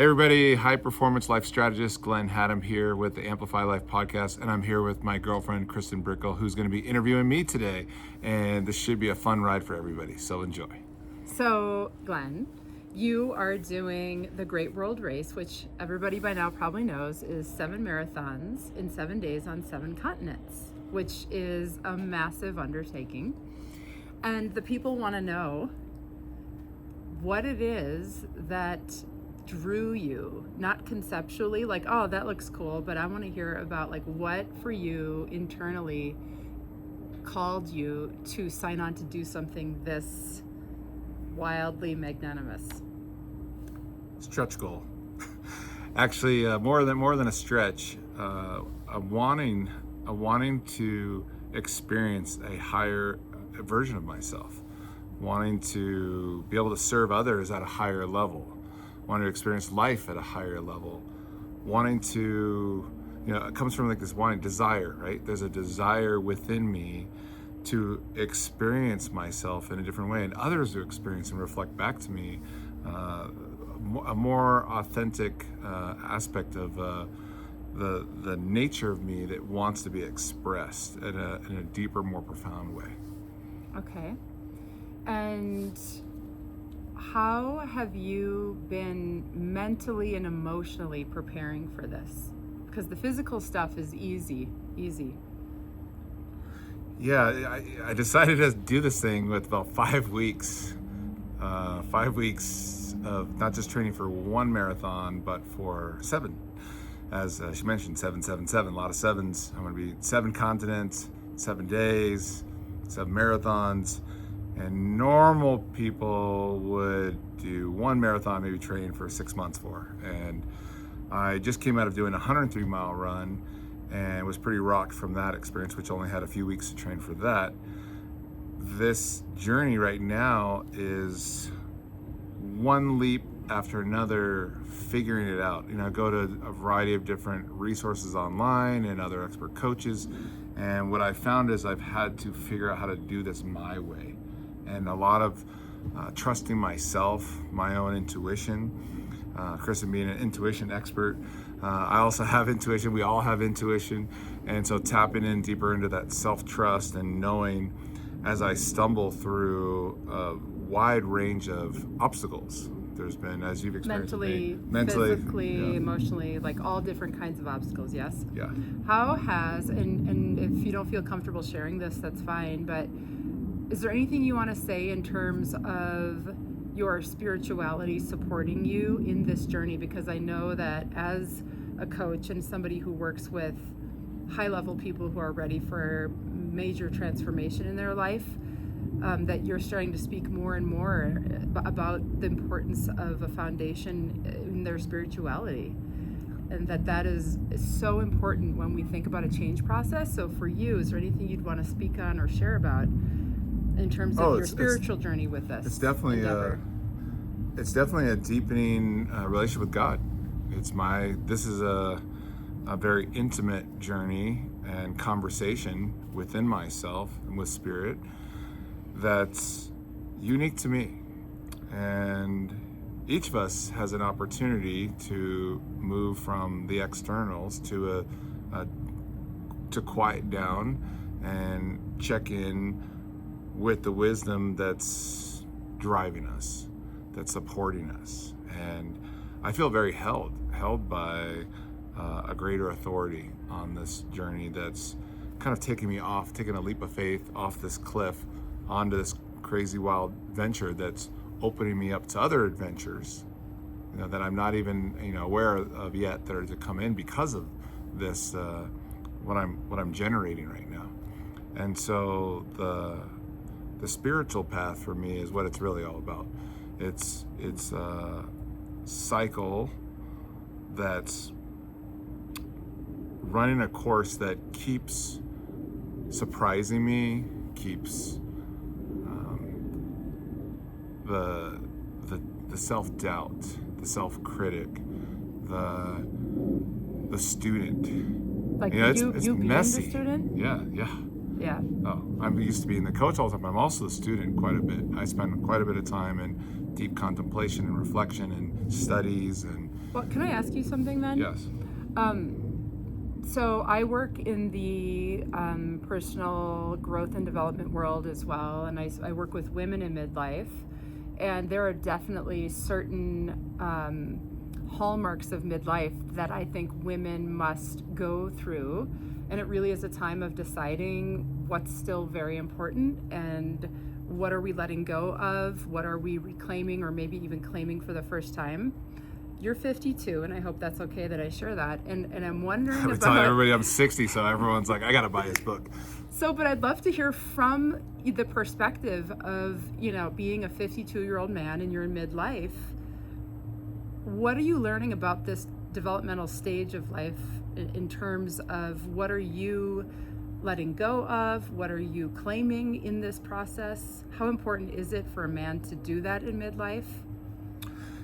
Hey everybody, high performance life strategist Glenn Hattem here with the Amplify Life podcast, and I'm here with my girlfriend Kristen Brickl, who's going to be interviewing me today, and this should be a fun ride for everybody, so enjoy. So Glenn, you are doing the Great World Race, which everybody by now probably knows is 7 marathons in 7 days on 7 continents, which is a massive undertaking. And the people want to know what it is that drew you, not conceptually, like, oh, that looks cool, but I want to hear about like what for you internally called you to sign on to do something this wildly magnanimous. Stretch goal. Actually, more than a stretch. A wanting to experience a higher version of myself, wanting to be able to serve others at a higher level, wanting to experience life at a higher level, wanting to, it comes from like this wanting desire, right? There's a desire within me to experience myself in a different way, and others to experience and reflect back to me a more authentic aspect of the nature of me that wants to be expressed in a deeper, more profound way. Okay. And how have you been mentally and emotionally preparing for this? Because the physical stuff is easy. Yeah, I decided to do this thing with about 5 weeks. 5 weeks of not just training for one marathon, but for 7. As she mentioned, 777, a lot of sevens. I'm going to be 7 continents, 7 days, 7 marathons. And normal people would do one marathon, maybe train for 6 months for. And I just came out of doing a 103-mile run and was pretty rocked from that experience, which only had a few weeks to train for that. This journey right now is one leap after another, figuring it out. I go to a variety of different resources online and other expert coaches. And what I found is I've had to figure out how to do this my way. And a lot of trusting myself, my own intuition. Kristen being an intuition expert, I also have intuition. We all have intuition, and so tapping in deeper into that self-trust and knowing as I stumble through a wide range of obstacles. There's been, as you've experienced, mentally, physically, yeah, emotionally, like all different kinds of obstacles. Yes. Yeah. How has, and if you don't feel comfortable sharing this, that's fine, but is there anything you want to say in terms of your spirituality supporting you in this journey? Because I know that as a coach and somebody who works with high-level people who are ready for major transformation in their life, that you're starting to speak more and more about the importance of a foundation in their spirituality. And that is so important when we think about a change process. So for you, is there anything you'd want to speak on or share about in terms of your spiritual journey with this? It's definitely a deepening relationship with God. This is a very intimate journey and conversation within myself and with Spirit that's unique to me. And each of us has an opportunity to move from the externals to quiet down and check in with the wisdom that's driving us, that's supporting us. And I feel very held by a greater authority on this journey that's kind of taking a leap of faith off this cliff onto this crazy wild venture that's opening me up to other adventures, that I'm not even aware of yet, that are to come in because of this, what I'm generating right now. And so the spiritual path for me is what it's really all about. It's a cycle that's running a course that keeps surprising me, keeps the self-doubt, the self-critic, the student. Like it's you messy. Being the student? Yeah. Oh, I'm used to being the coach all the time, but I'm also the student quite a bit. I spend quite a bit of time in deep contemplation and reflection and studies and Well, can I ask you something then? yes. So I work in the personal growth and development world as well, and I work with women in midlife, and there are definitely certain hallmarks of midlife that I think women must go through, and it really is a time of deciding what's still very important and what are we letting go of, what are we reclaiming or maybe even claiming for the first time. You're 52, and I hope that's okay that I share that. And I'm wondering I've been about... telling everybody I'm 60, so everyone's like, I gotta buy his book. So, but I'd love to hear from the perspective of, being a 52-year-old man and you're in midlife. What are you learning about this developmental stage of life in terms of what are you letting go of? What are you claiming in this process? How important is it for a man to do that in midlife?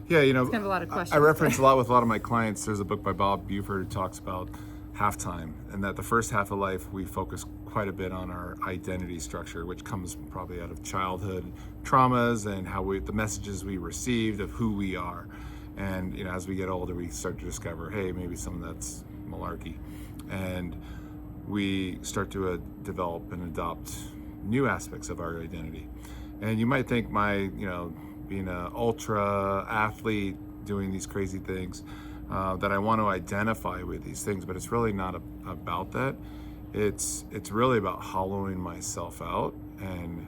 Yeah, It's kind of a lot of questions. I reference a lot with a lot of my clients. There's a book by Bob Buford who talks about halftime, and that the first half of life we focus quite a bit on our identity structure, which comes probably out of childhood traumas and the messages we received of who we are. And as we get older, we start to discover, hey, maybe some of that's malarkey, and we start to develop and adopt new aspects of our identity. And you might think being an ultra athlete, doing these crazy things, that I want to identify with these things, but it's really not about that. It's really about hollowing myself out and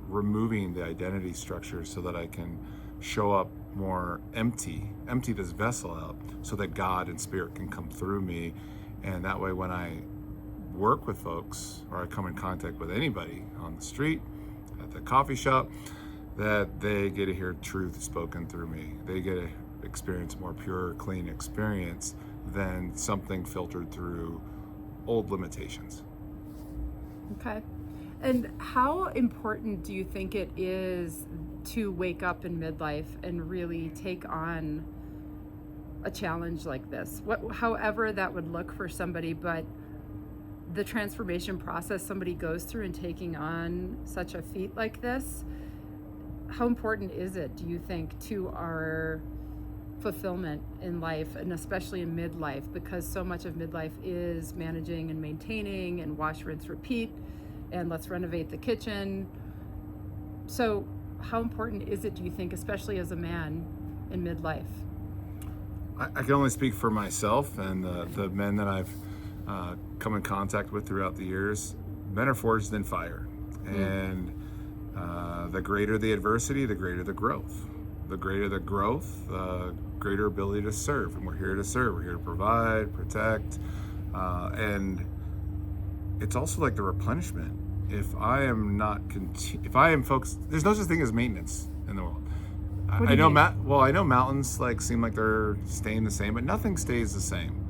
removing the identity structure so that I can show up more empty this vessel out, so that God and Spirit can come through me. And that way, when I work with folks or I come in contact with anybody on the street, at the coffee shop, that they get to hear truth spoken through me. They get to experience a more pure, clean experience than something filtered through old limitations. Okay. And how important do you think it is to wake up in midlife and really take on a challenge like this? However that would look for somebody, but the transformation process somebody goes through in taking on such a feat like this, how important is it, do you think, to our fulfillment in life, and especially in midlife, because so much of midlife is managing and maintaining and wash, rinse, repeat, and let's renovate the kitchen. So how important is it, do you think, especially as a man in midlife? I can only speak for myself and the men that I've come in contact with throughout the years. Men are forged in fire, and the greater the adversity, the greater the growth. The greater the growth, the greater ability to serve. And we're here to serve. We're here to provide, protect, and it's also like the replenishment. If I am focused, there's no such thing as maintenance in the world. I know mountains seem like they're staying the same, but nothing stays the same.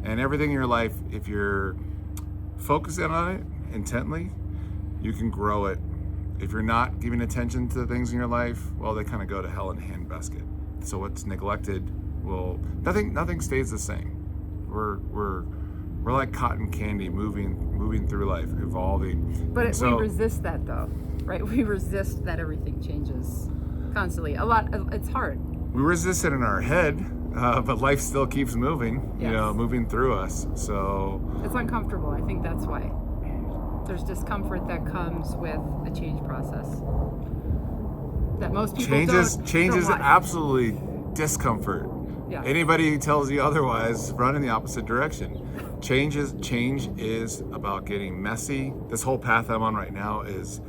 And everything in your life, if you're focusing on it intently, you can grow it. If you're not giving attention to the things in your life, well, they kind of go to hell in a handbasket. So what's neglected, nothing stays the same. We're like cotton candy, moving through life, evolving. But we resist that, though, right? We resist that everything changes constantly. It's hard. We resist it in our head, but life still keeps moving. Yes. Moving through us. So it's uncomfortable. I think that's why. There's discomfort that comes with a change process that most people change is like. Absolutely discomfort. Yeah. Anybody who tells you otherwise, run in the opposite direction. Change is about getting messy. This whole path I'm on right now is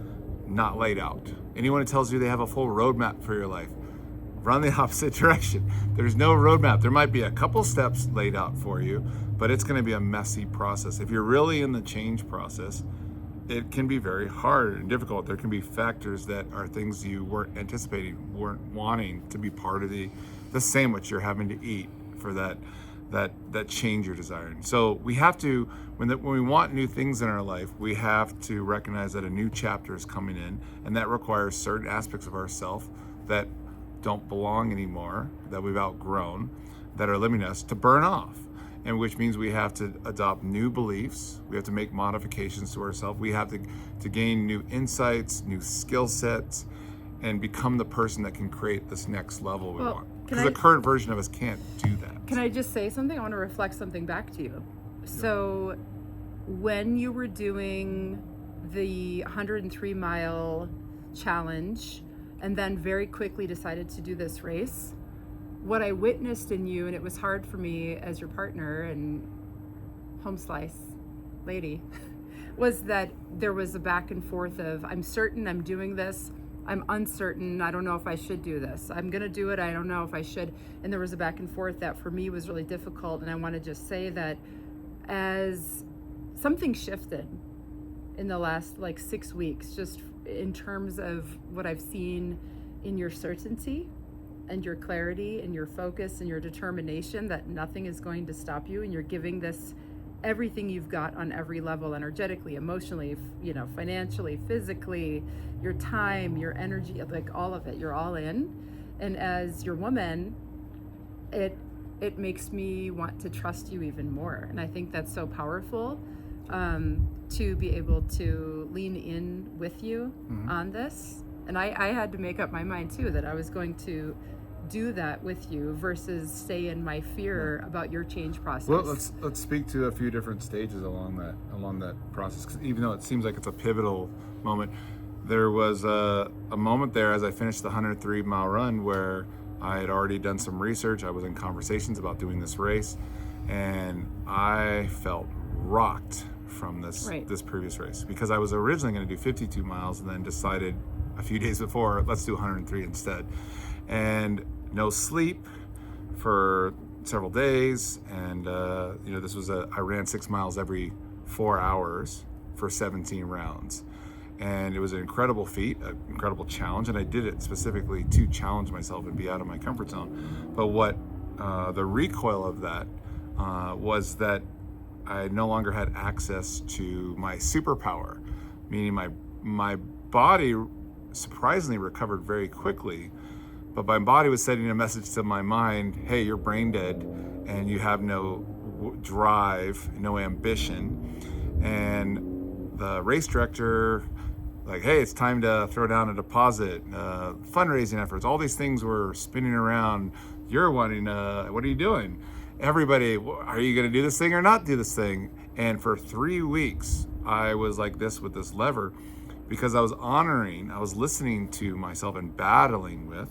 not laid out. Anyone who tells you they have a full roadmap for your life, run the opposite direction. There's no roadmap. There might be a couple steps laid out for you, but it's going to be a messy process. If you're really in the change process, it can be very hard and difficult. There can be factors that are things you weren't anticipating, weren't wanting to be part of the sandwich you're having to eat for that change you're desiring. So we have to, when we want new things in our life, we have to recognize that a new chapter is coming in, and that requires certain aspects of ourselves that don't belong anymore, that we've outgrown, that are limiting us, to burn off. And which means we have to adopt new beliefs. We have to make modifications to ourselves. We have to gain new insights, new skill sets, and become the person that can create this next level we want. because the current version of us can't do that. Can I just say something? I want to reflect something back to you. So when you were doing the 103-mile challenge and then very quickly decided to do this race, what I witnessed in you, and it was hard for me as your partner and home slice lady, was that there was a back and forth of, I'm certain I'm doing this, I'm uncertain, I don't know if I should do this, I'm gonna do it, I don't know if I should. And there was a back and forth that for me was really difficult. And I want to just say that as something shifted in the last 6 weeks, just in terms of what I've seen in your certainty and your clarity and your focus and your determination that nothing is going to stop you, and you're giving this everything you've got on every level, energetically, emotionally, financially, physically, your time, your energy, all of it, you're all in. And as your woman, it makes me want to trust you even more. And I think that's so powerful, to be able to lean in with you on this. And I had to make up my mind too that I was going to do that with you versus stay in my fear about your change process. Well, let's speak to a few different stages along that process, because even though it seems like it's a pivotal moment, there was a moment there as I finished the 103-mile run where I had already done some research. I was in conversations about doing this race, and I felt rocked from this previous race, because I was originally going to do 52 miles and then decided a few days before, let's do 103 instead. And no sleep for several days, and this was I ran 6 miles every 4 hours for 17 rounds, and it was an incredible feat, an incredible challenge, and I did it specifically to challenge myself and be out of my comfort zone. But what the recoil of that was that I no longer had access to my superpower, meaning my body surprisingly recovered very quickly. But my body was sending a message to my mind, hey, you're brain dead and you have no drive, no ambition. And the race director, hey, it's time to throw down a deposit, fundraising efforts, all these things were spinning around. You're wanting, what are you doing? Everybody, are you going to do this thing or not do this thing? And for 3 weeks, I was like this with this lever, because I was listening to myself and battling with,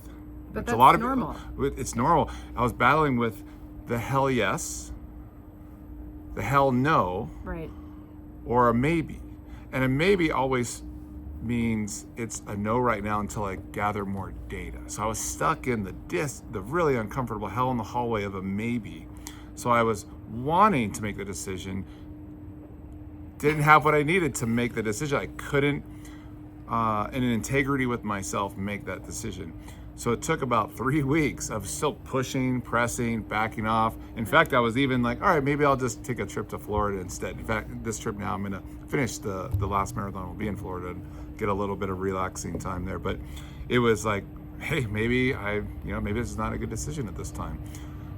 but that's a lot of normal. It's normal. I was battling with the hell yes, the hell no, right, or a maybe. And a maybe always means it's a no right now until I gather more data. So I was stuck in the really uncomfortable hell in the hallway of a maybe. So I was wanting to make the decision, didn't have what I needed to make the decision. I couldn't, in an integrity with myself, make that decision. So it took about 3 weeks of still pushing, pressing, backing off. In fact, I was even like, all right, maybe I'll just take a trip to Florida instead. In fact, this trip now, I'm gonna finish the last marathon, will be in Florida and get a little bit of relaxing time there. But it was like, hey, maybe maybe this is not a good decision at this time.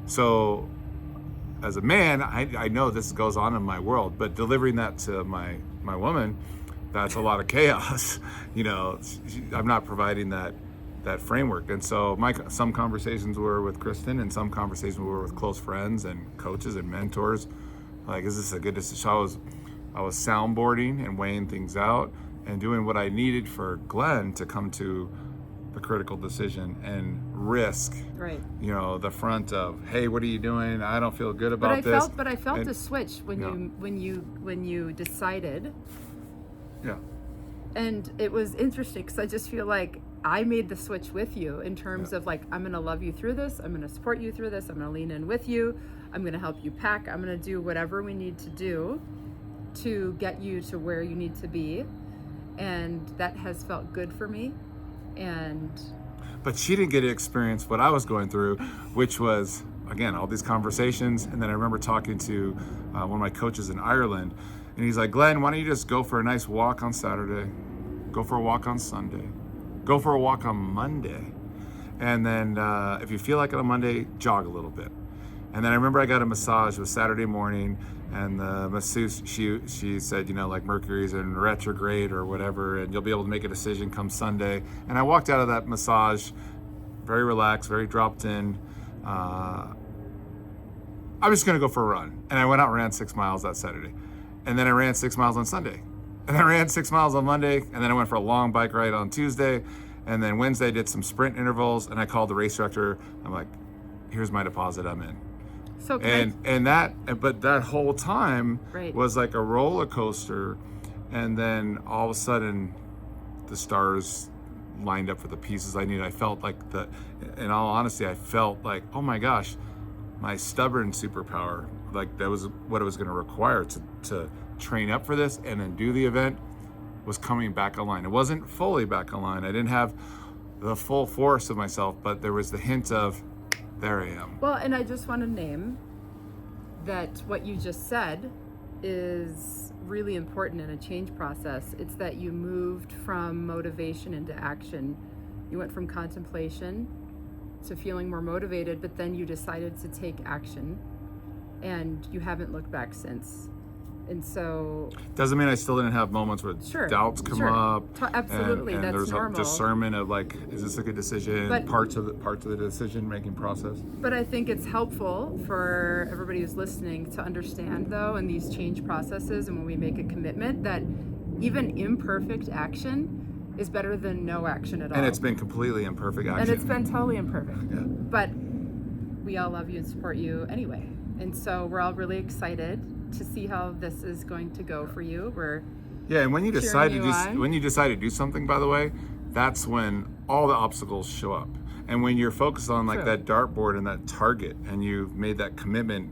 So as a man, I know this goes on in my world, but delivering that to my woman, that's a lot of chaos. I'm not providing that framework. And so some conversations were with Kristen, and some conversations were with close friends and coaches and mentors. Is this a good decision? So I was soundboarding and weighing things out and doing what I needed for Glenn to come to the critical decision and risk, the front of, hey, what are you doing? I don't feel good about this. But I felt a switch when you decided. Yeah. And it was interesting because I just feel like I made the switch with you in terms of I'm going to love you through this. I'm going to support you through this. I'm going to lean in with you. I'm going to help you pack. I'm going to do whatever we need to do to get you to where you need to be. And that has felt good for me. But she didn't get to experience what I was going through, which was, again, all these conversations. And then I remember talking to one of my coaches in Ireland, and he's like, Glenn, why don't you just go for a nice walk on Saturday, go for a walk on Sunday, go for a walk on Monday, and then if you feel like it on Monday, jog a little bit. And then I remember I got a massage. It was Saturday morning, and the masseuse, she said, Mercury's in retrograde or whatever, and you'll be able to make a decision come Sunday. And I walked out of that massage very relaxed, very dropped in, I'm just going to go for a run. And I went out and ran 6 miles that Saturday. And then I ran 6 miles on Sunday. And then I ran 6 miles on Monday. And then I went for a long bike ride on Tuesday. And then Wednesday I did some sprint intervals. And I called the race director. I'm like, here's my deposit, I'm in. So but that whole time Right. was like a roller coaster. And then all of a sudden the stars lined up for the pieces I needed. I felt like in all honesty, I felt like, oh my gosh, my stubborn superpower, like that was what it was going to require to train up for this and then do the event, was coming back online. It wasn't fully back online. I didn't have the full force of myself, but there was the hint of, there I am. Well, and I just want to name that what you just said is really important in a change process. It's that you moved from motivation into action. You went from contemplation to feeling more motivated, but then you decided to take action, and you haven't looked back since. And so doesn't mean I still didn't have moments where doubts come up. Absolutely, and that's there's normal. a discernment of like, is this a good decision? But parts of the decision making process. But I think it's helpful for everybody who's listening to understand, though, in these change processes and when we make a commitment, that even imperfect action is better than no action at all. And it's been completely imperfect action. And it's been totally imperfect. Yeah. But we all love you and support you anyway. And so we're all really excited to see how this is going to go for you. And when you decide cheering to do something, by the way, that's when all the obstacles show up. And when you're focused on like True. that dartboard and that target, and you've made that commitment,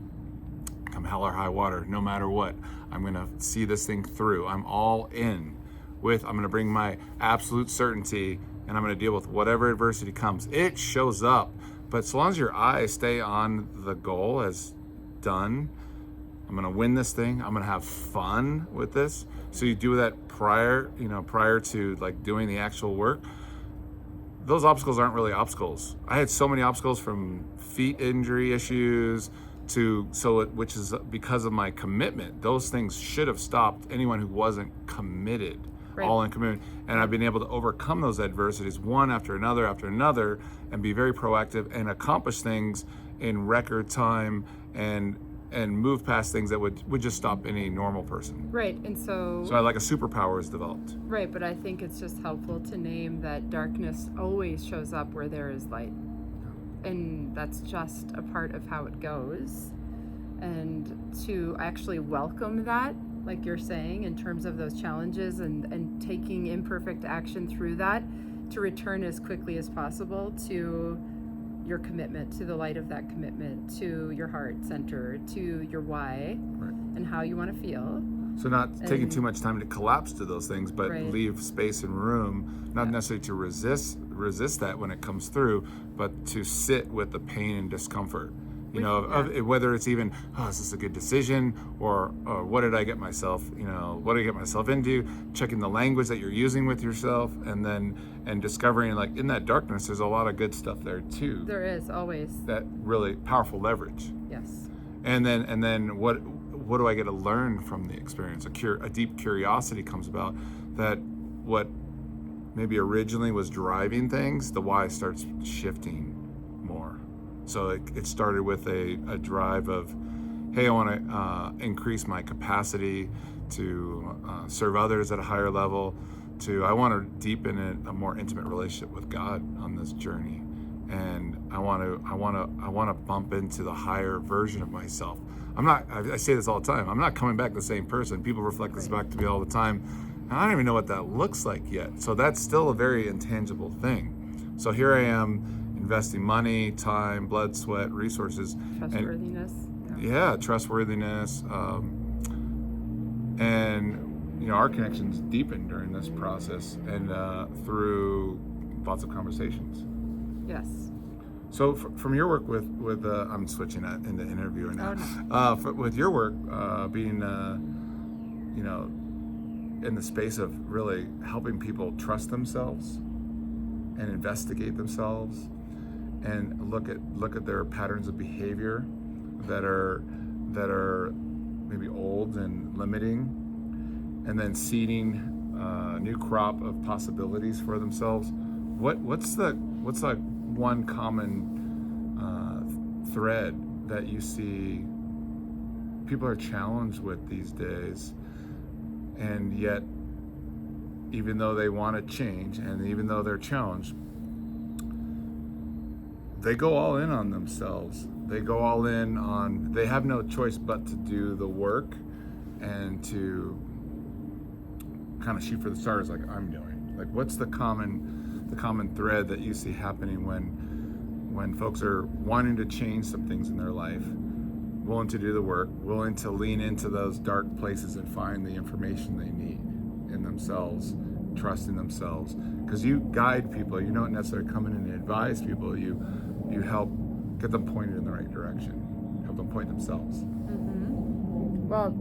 come hell or high water, no matter what, I'm gonna see this thing through. I'm all in I'm gonna bring my absolute certainty, and I'm gonna deal with whatever adversity comes. It shows up. But so long as your eyes stay on the goal as done, I'm gonna win this thing, I'm gonna have fun with this. So you do that prior to like doing the actual work. Those obstacles aren't really obstacles. I had so many obstacles, from feet injury issues which is because of my commitment. Those things should have stopped anyone who wasn't committed. Right. All in commitment. And I've been able to overcome those adversities one after another, and be very proactive and accomplish things in record time and move past things that would just stop any normal person. Right, and so I like a superpower is developed. Right, but I think it's just helpful to name that darkness always shows up where there is light. And that's just a part of how it goes. And to actually welcome that, like you're saying, in terms of those challenges and taking imperfect action through that, to return as quickly as possible to your commitment, to the light of that commitment, to your heart center, to your why, Right. and how you want to feel. So not taking too much time to collapse to those things, but Right. leave space and room, not necessarily to resist that when it comes through, but to sit with the pain and discomfort. Of whether it's even, is this a good decision, or what did I get myself into? Checking the language that you're using with yourself, and discovering, like, in that darkness, there's a lot of good stuff there too. There is always. That really powerful leverage. Yes. And then what do I get to learn from the experience? A deep curiosity comes about, that what maybe originally was driving things, the why starts shifting more. So it started with a drive of, hey, I want to increase my capacity to serve others at a higher level, to I want to deepen a more intimate relationship with God on this journey, and I want to bump into the higher version of myself. I say this all the time. I'm not coming back the same person. People reflect this back to me all the time. And I don't even know what that looks like yet. So that's still a very intangible thing. So here I am, investing money, time, blood, sweat, resources. Trustworthiness. Trustworthiness. And our connections deepened during this process, and through lots of conversations. Yes. So from your work with I'm switching that into interviewer now. Oh, no. With your work being in the space of really helping people trust themselves and investigate themselves, and look at their patterns of behavior that are maybe old and limiting, and then seeding a new crop of possibilities for themselves. What's the one common thread that you see people are challenged with these days, and yet even though they want to change and even though they're challenged, they go all in on themselves. They go all in on, they have no choice but to do the work and to kind of shoot for the stars like I'm doing. Like, what's the common thread that you see happening when folks are wanting to change some things in their life, willing to do the work, willing to lean into those dark places and find the information they need in themselves, trust in themselves? Because you guide people, you don't necessarily come in and advise people, you help get them pointed in the right direction, help them point themselves. Mm-hmm. Well,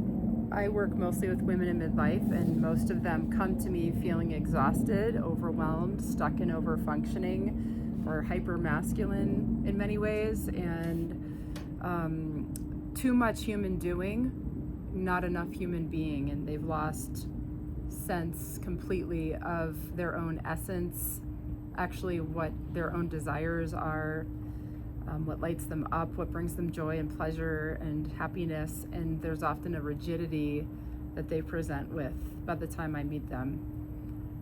I work mostly with women in midlife, and most of them come to me feeling exhausted, overwhelmed, stuck in over-functioning, or hyper-masculine in many ways, and too much human doing, not enough human being, and they've lost sense completely of their own essence, actually what their own desires are, what lights them up, what brings them joy and pleasure and happiness, and there's often a rigidity that they present with by the time I meet them.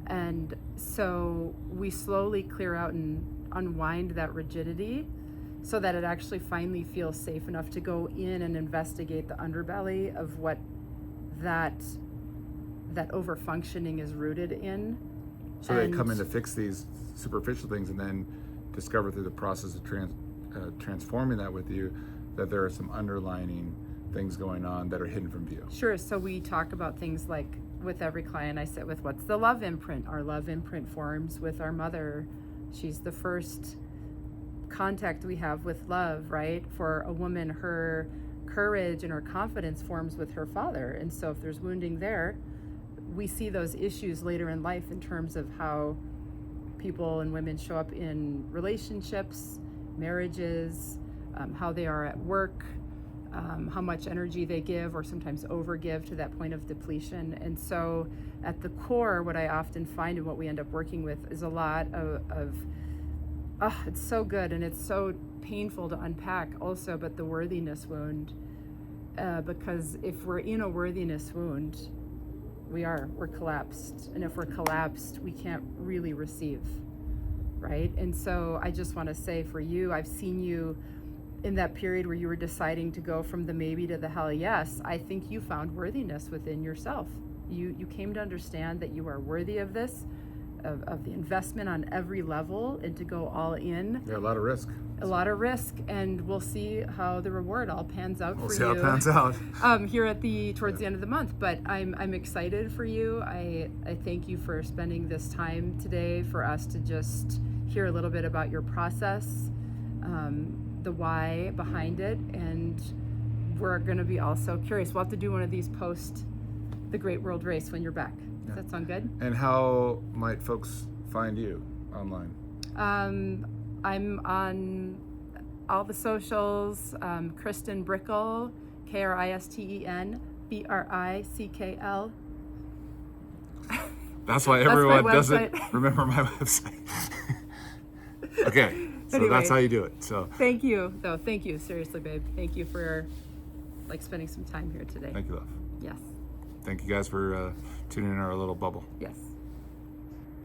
And so we slowly clear out and unwind that rigidity so that it actually finally feels safe enough to go in and investigate the underbelly of what that over-functioning is rooted in. So they come in to fix these superficial things and then discover through the process of transforming that with you that there are some underlining things going on that are hidden from view. Sure. So we talk about things like, with every client I sit with, what's the love imprint? Our love imprint forms with our mother. She's the first contact we have with love, right? For a woman, her courage and her confidence forms with her father. And so if there's wounding there, we see those issues later in life in terms of how people and women show up in relationships, marriages, how they are at work, how much energy they give or sometimes overgive to that point of depletion. And so at the core, what I often find and what we end up working with is a lot of it's so good and it's so painful to unpack also, but the worthiness wound, because if we're in a worthiness wound, we're collapsed. And if we're collapsed, we can't really receive, right? And so I just want to say for you, I've seen you in that period where you were deciding to go from the maybe to the hell yes. I think you found worthiness within yourself. You came to understand that you are worthy of this, of the investment on every level, and to go all in. Yeah, a lot of risk. A lot of risk, and we'll see how the reward all pans out for you. We'll see how it pans out. Here at towards the end of the month. But I'm excited for you. I thank you for spending this time today for us to just hear a little bit about your process, the why behind it, and we're going to be also curious. We'll have to do one of these post the Great World Race when you're back. Does that sound good? And how might folks find you online? I'm on all the socials, Kristen Brickl, Kristen Brickl. That's why everyone doesn't remember my website. Okay, so Anyway, that's how you do it. So thank you, though. Thank you, seriously, babe. Thank you for spending some time here today. thank you, love. Yes. Thank you guys for tuning in our little bubble. Yes.